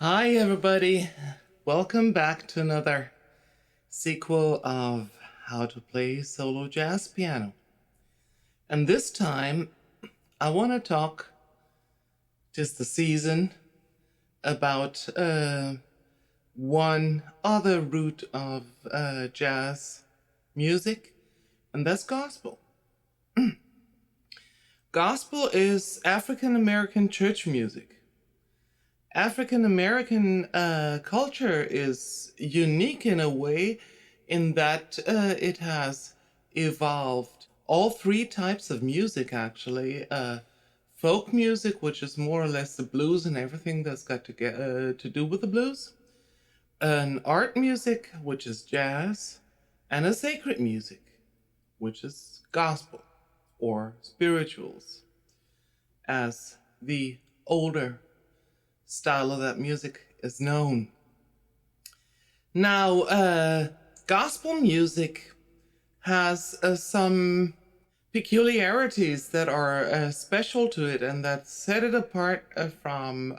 Hi, everybody. Welcome back to another sequel of How to Play Solo Jazz Piano. And this time, I want to talk, just the season, about one other root of jazz music, and that's gospel. Gospel is African American church music. African American culture is unique in a way in that it has evolved all three types of music, actually. Folk music, which is more or less the blues and everything that's got to do with the blues. An art music, which is jazz. And a sacred music, which is gospel or spirituals, as the older style of that music is known. Now, gospel music has some peculiarities that are special to it and that set it apart from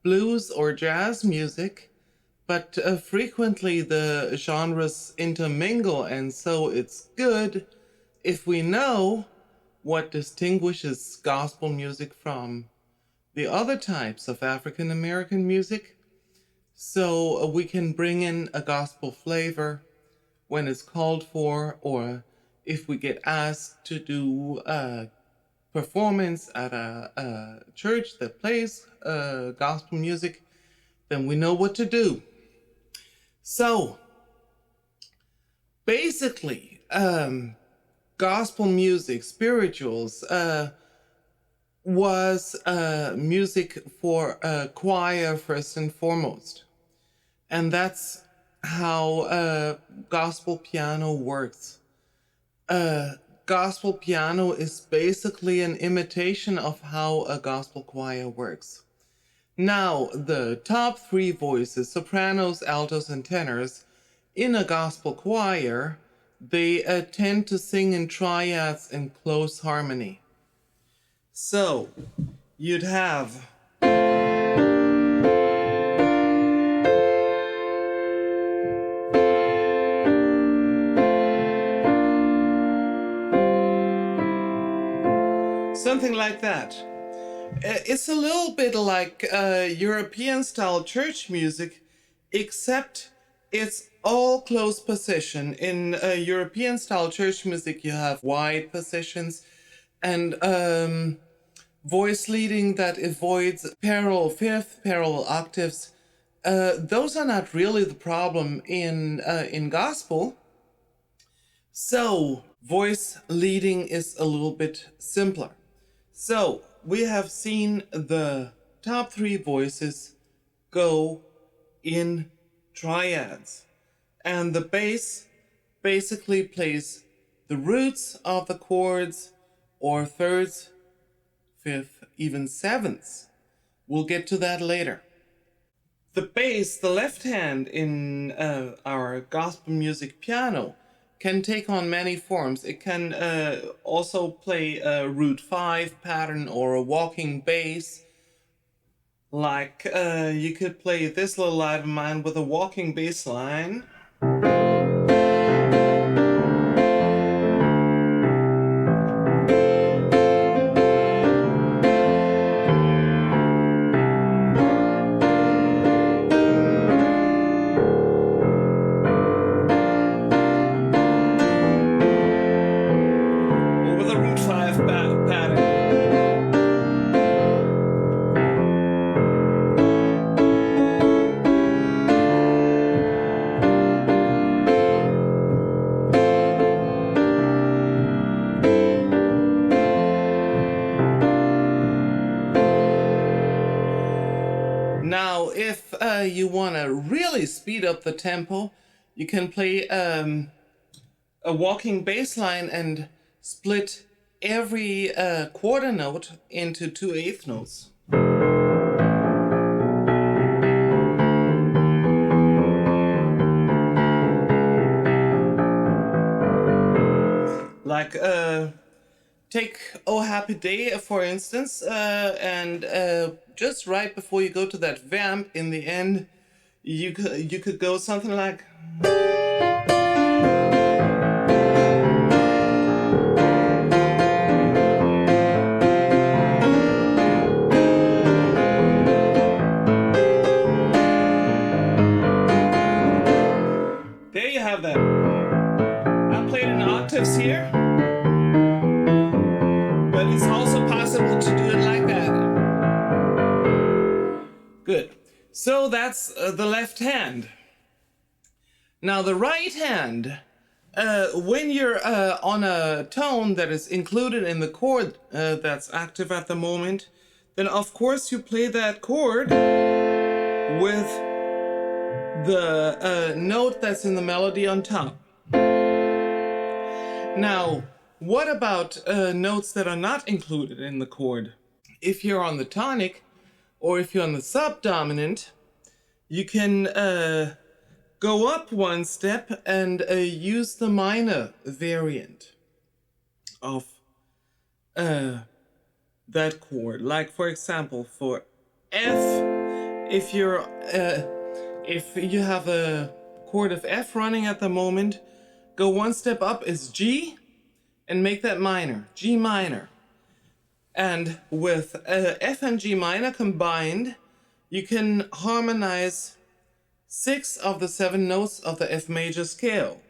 blues or jazz music, but frequently the genres intermingle, and so it's good if we know what distinguishes gospel music from the other types of African American music, so we can bring in a gospel flavor when it's called for, or if we get asked to do a performance at a church that plays gospel music, then we know what to do. So basically, gospel music, spirituals, was music for a choir first and foremost. And that's how gospel piano works. Gospel piano is basically an imitation of how a gospel choir works. Now, the top three voices, sopranos, altos, and tenors, in a gospel choir, they tend to sing in triads in close harmony. So, you'd have something like that. It's a little bit like European style church music, except it's all close position. In European style church music, you have wide positions and voice leading that avoids parallel fifth, parallel octaves. Those are not really the problem in gospel. So voice leading is a little bit simpler. So we have seen the top three voices go in triads, and the bass basically plays the roots of the chords, or thirds, fifth, even sevenths. We'll get to that later. The bass, the left hand in our gospel music piano, can take on many forms. It can also play a root 5 pattern or a walking bass. Like you could play this little light of mine with a walking bass line. Now, if you want to really speed up the tempo, you can play a walking bass line and split every quarter note into 2/8 notes. Like take "Oh Happy Day" for instance, and just right before you go to that vamp in the end, you could go something like. There you have that. I played in octaves here, but it's also possible to do it like that. Good. So that's the left hand. Now the right hand, when you're on a tone that is included in the chord that's active at the moment, then of course you play that chord with the note that's in the melody on top. Now, what about notes that are not included in the chord? If you're on the tonic, or if you're on the subdominant, you can go up one step and use the minor variant of that chord. Like, for example, for F, if you have a chord of F running at the moment, go one step up is G and make that minor, G minor. And with F and G minor combined, you can harmonize 6 of the 7 notes of the F major scale.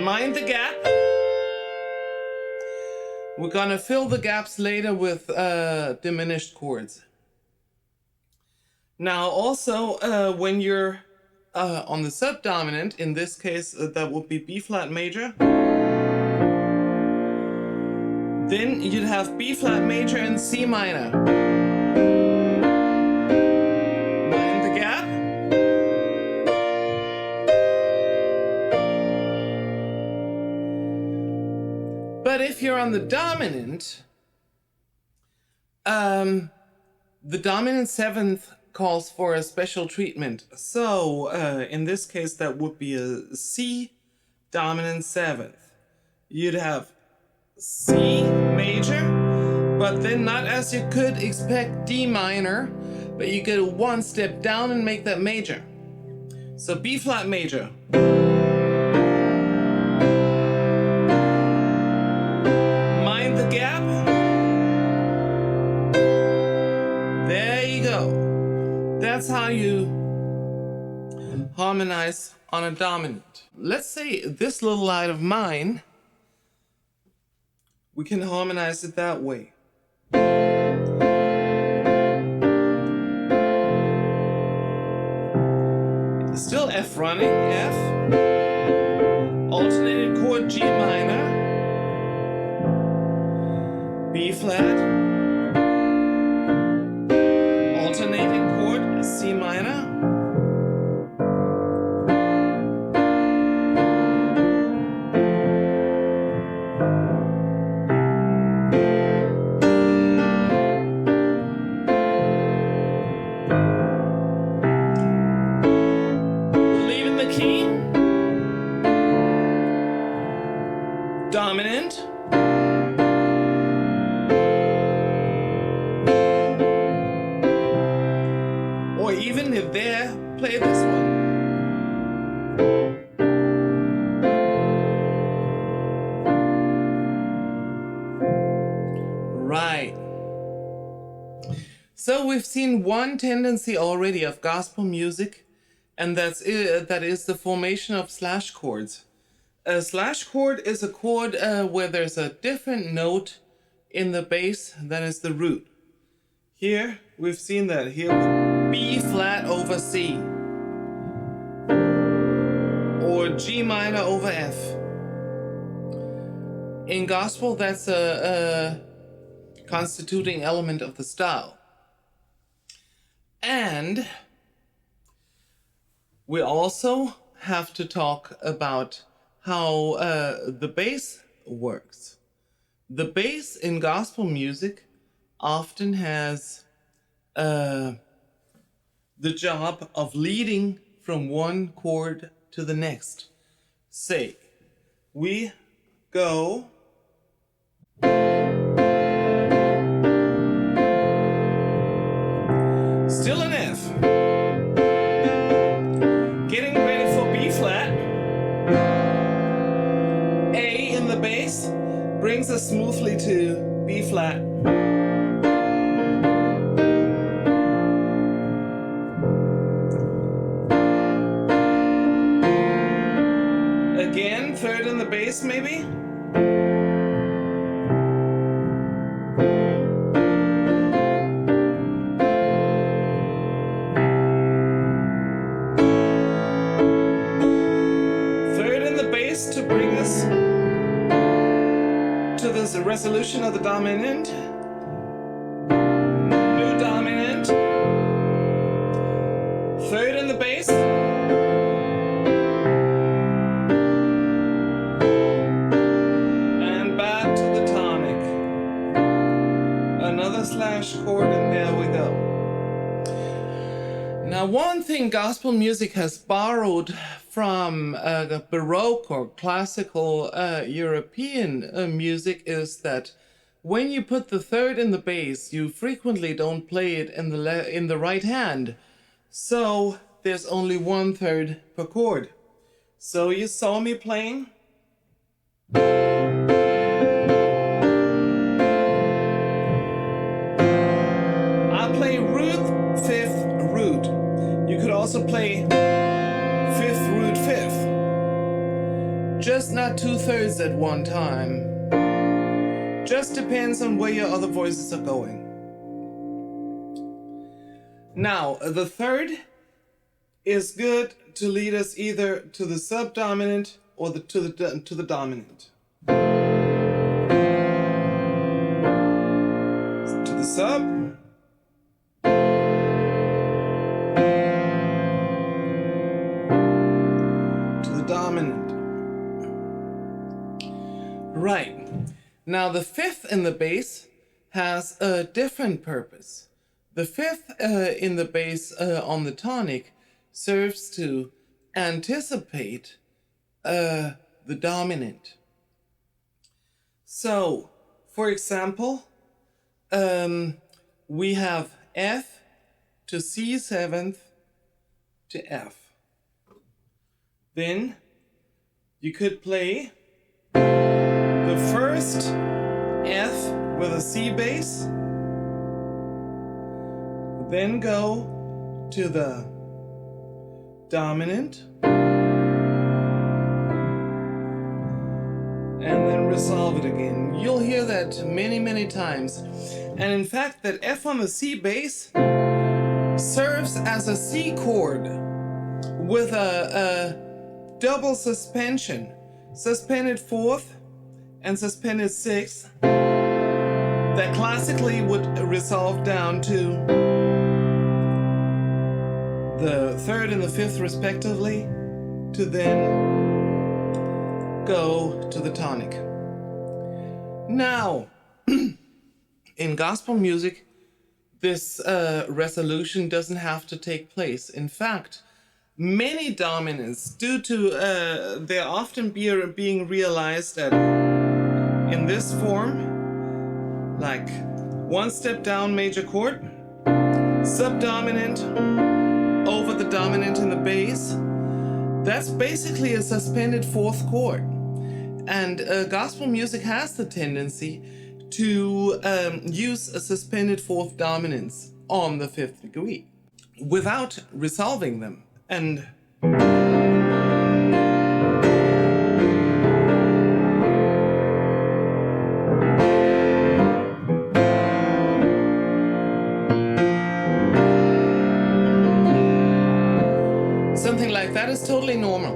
Mind the gap. We're gonna fill the gaps later with diminished chords. Now also, when you're on the subdominant, in this case that would be B flat major, then you'd have B flat major and C minor. Mind the gap. But if you're on the dominant, the dominant 7th calls for a special treatment. So in this case, that would be a C dominant 7th. You'd have C major, but then not as you could expect D minor, but you get one step down and make that major. So B flat major. Mind the gap. There you go. That's how you harmonize on a dominant. Let's say this little light of mine, we can harmonize it that way. Still F running, F. Alternating chord G minor. B flat. Alternating chord C minor. Dominant. Or even if there, play this one. Right. So we've seen one tendency already of gospel music, and that is the formation of slash chords. A slash chord is a chord where there's a different note in the bass than is the root. Here, we've seen that here with B flat over C. Or G minor over F. In gospel, that's a constituting element of the style. And we also have to talk about how the bass works. The bass in gospel music often has the job of leading from one chord to the next. Say, we go still an F. Getting ready for B flat. A in the bass brings us smoothly to B flat. Again, third in the bass maybe. To bring us to this resolution of the dominant, new dominant, third in the bass, and back to the tonic, another slash chord, and there we go. Now, one thing gospel music has borrowed from the Baroque or classical European music is that when you put the third in the bass, you frequently don't play it in the right hand. So there's only 1/3 per chord. So you saw me playing. I play root, fifth, root. You could also play fifth, root, fifth. Just not 2/3 at one time. Just depends on where your other voices are going. Now, the third is good to lead us either to the subdominant or to the dominant. To the sub. Dominant. Right. Now the fifth in the bass has a different purpose. The fifth in the bass on the tonic serves to anticipate the dominant. So, for example, we have F to C seventh to F. Then you could play the first F with a C bass, then go to the dominant, and then resolve it again. You'll hear that many, many times. And in fact, that F on the C bass serves as a C chord with a double suspension, suspended fourth and suspended sixth, that classically would resolve down to the third and the fifth respectively, to then go to the tonic. Now, in gospel music, this resolution doesn't have to take place. In fact, many dominants, due to their often being realized in this form, like one step down major chord, subdominant over the dominant in the bass, that's basically a suspended fourth chord. And gospel music has the tendency to use a suspended fourth dominance on the fifth degree without resolving them. And something like that is totally normal.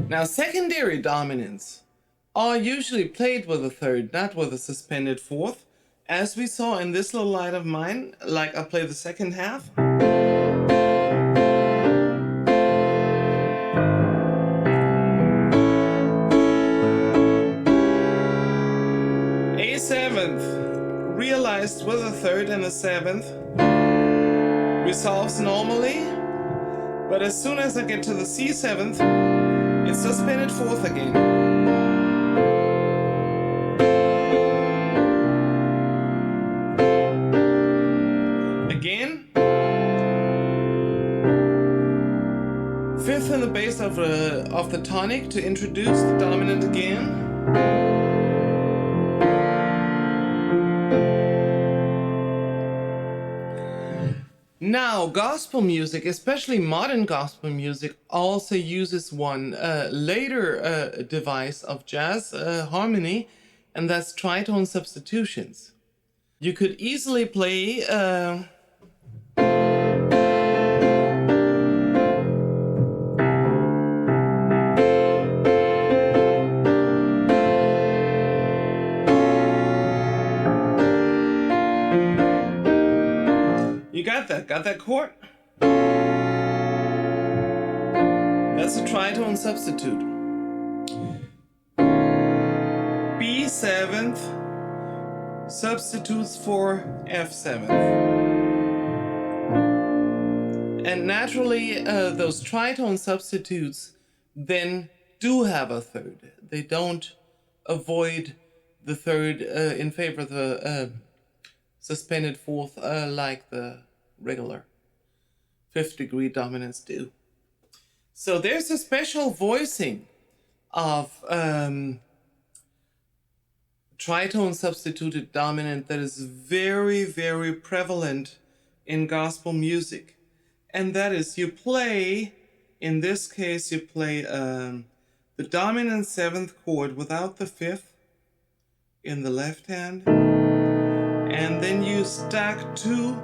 Now, secondary dominants are usually played with a third, not with a suspended fourth. As we saw in this little line of mine, like I play the second half. A seventh, realized with a third and a seventh, resolves normally, but as soon as I get to the C7th, it's suspended fourth again. Again, fifth in the bass of the tonic to introduce the dominant again. Now, gospel music, especially modern gospel music, also uses one later device of jazz harmony, and that's tritone substitutions. You could easily play you got that chord? That's a tritone substitute. B7th substitutes for F7th. And naturally, those tritone substitutes then do have a third. They don't avoid the third in favor of the suspended fourth like the regular fifth degree dominants do. So there's a special voicing of tritone substituted dominant that is very, very prevalent in gospel music. And that is you play, in this case, you play the dominant seventh chord without the fifth in the left hand. And then you stack two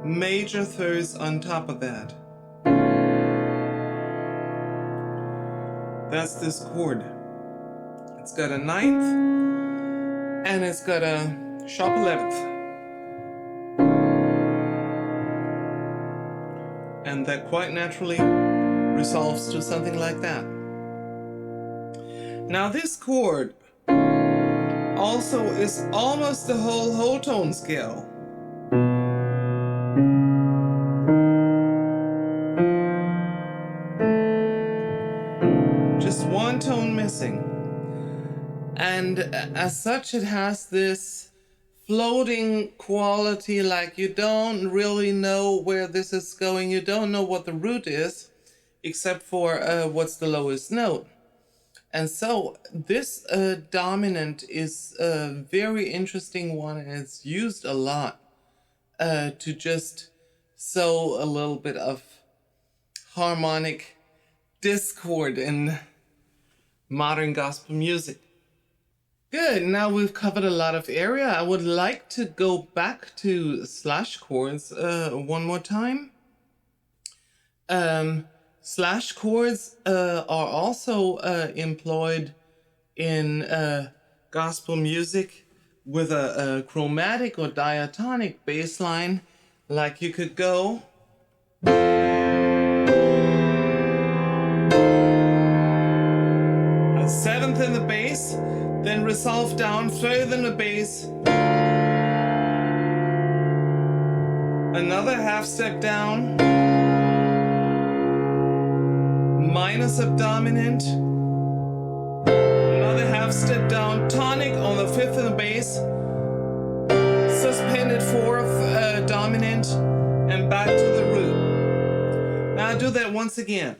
major thirds on top of that. That's this chord. It's got a ninth and it's got a sharp 11th. And that quite naturally resolves to something like that. Now this chord also is almost the whole tone scale. Just one tone missing. And as such, it has this floating quality, like you don't really know where this is going. You don't know what the root is, except for what's the lowest note. And so this dominant is a very interesting one, and it's used a lot to just sow a little bit of harmonic discord in modern gospel music. Good, now we've covered a lot of area. I would like to go back to slash chords one more time. Slash chords are also employed in gospel music with a chromatic or diatonic bass line. Like you could go a seventh in the bass, then resolve down further in the bass, another half step down, minor subdominant, another half step down, tonic on the fifth in the bass, suspended fourth dominant, and back to the root. Now do that once again.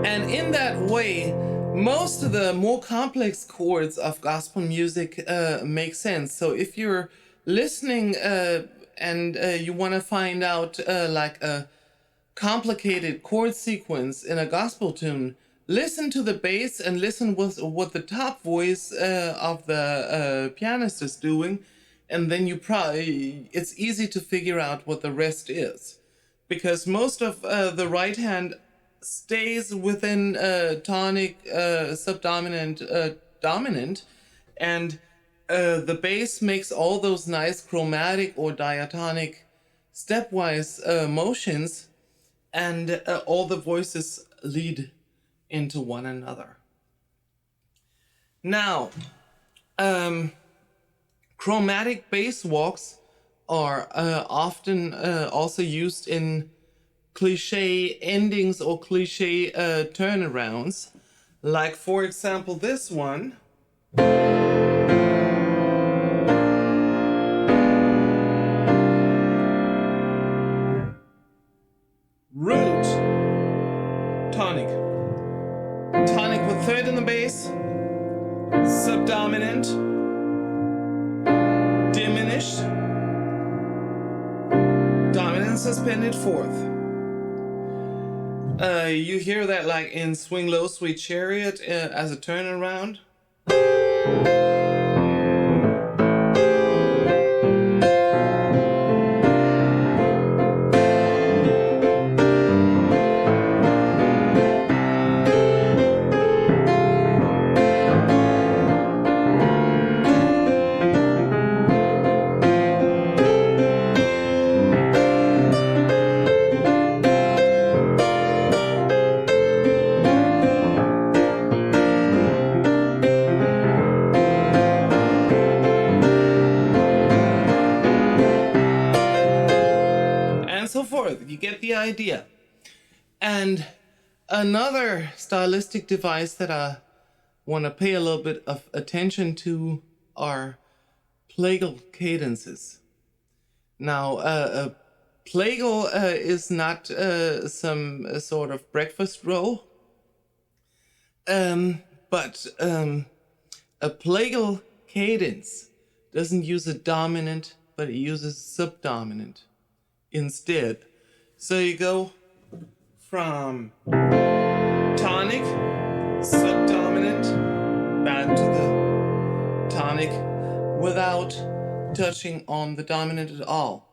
And in that way, most of the more complex chords of gospel music make sense. So if you're listening and you want to find out like a complicated chord sequence in a gospel tune, listen to the bass and listen with what the top voice of the pianist is doing, and then it's easy to figure out what the rest is, because most of the right hand stays within tonic, subdominant, dominant, and the bass makes all those nice chromatic or diatonic stepwise motions, and all the voices lead into one another. Now, chromatic bass walks are often also used in cliche endings or cliche turnarounds. Like, for example, this one. Root, tonic. Tonic with third in the bass, subdominant, diminished, dominant suspended fourth. You hear that like in Swing Low, Sweet Chariot as a turnaround. So forth. You get the idea. And another stylistic device that I want to pay a little bit of attention to are Plagal Cadences. Now, Plagal is not some sort of breakfast roll, but a Plagal cadence doesn't use a dominant, but it uses subdominant instead. So you go from tonic, subdominant, back to the tonic without touching on the dominant at all.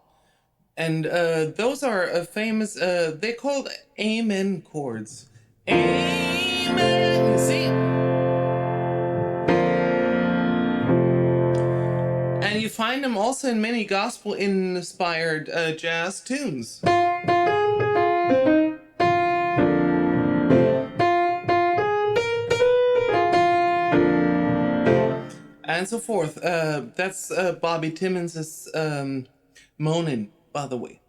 And those are famous, they're called amen chords. Amen, see? And you find them also in many gospel-inspired jazz tunes. And so forth. That's Bobby Timmons' moaning, by the way.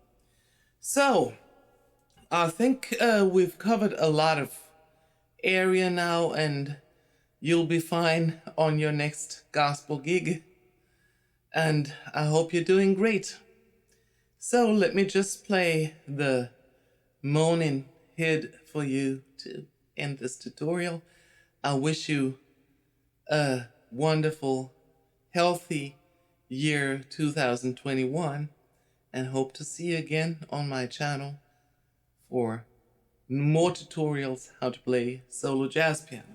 So, I think we've covered a lot of area now, and you'll be fine on your next gospel gig. And I hope you're doing great. So let me just play the moaning hit for you to end this tutorial. I wish you a wonderful, healthy year 2021 and hope to see you again on my channel for more tutorials how to play solo jazz piano.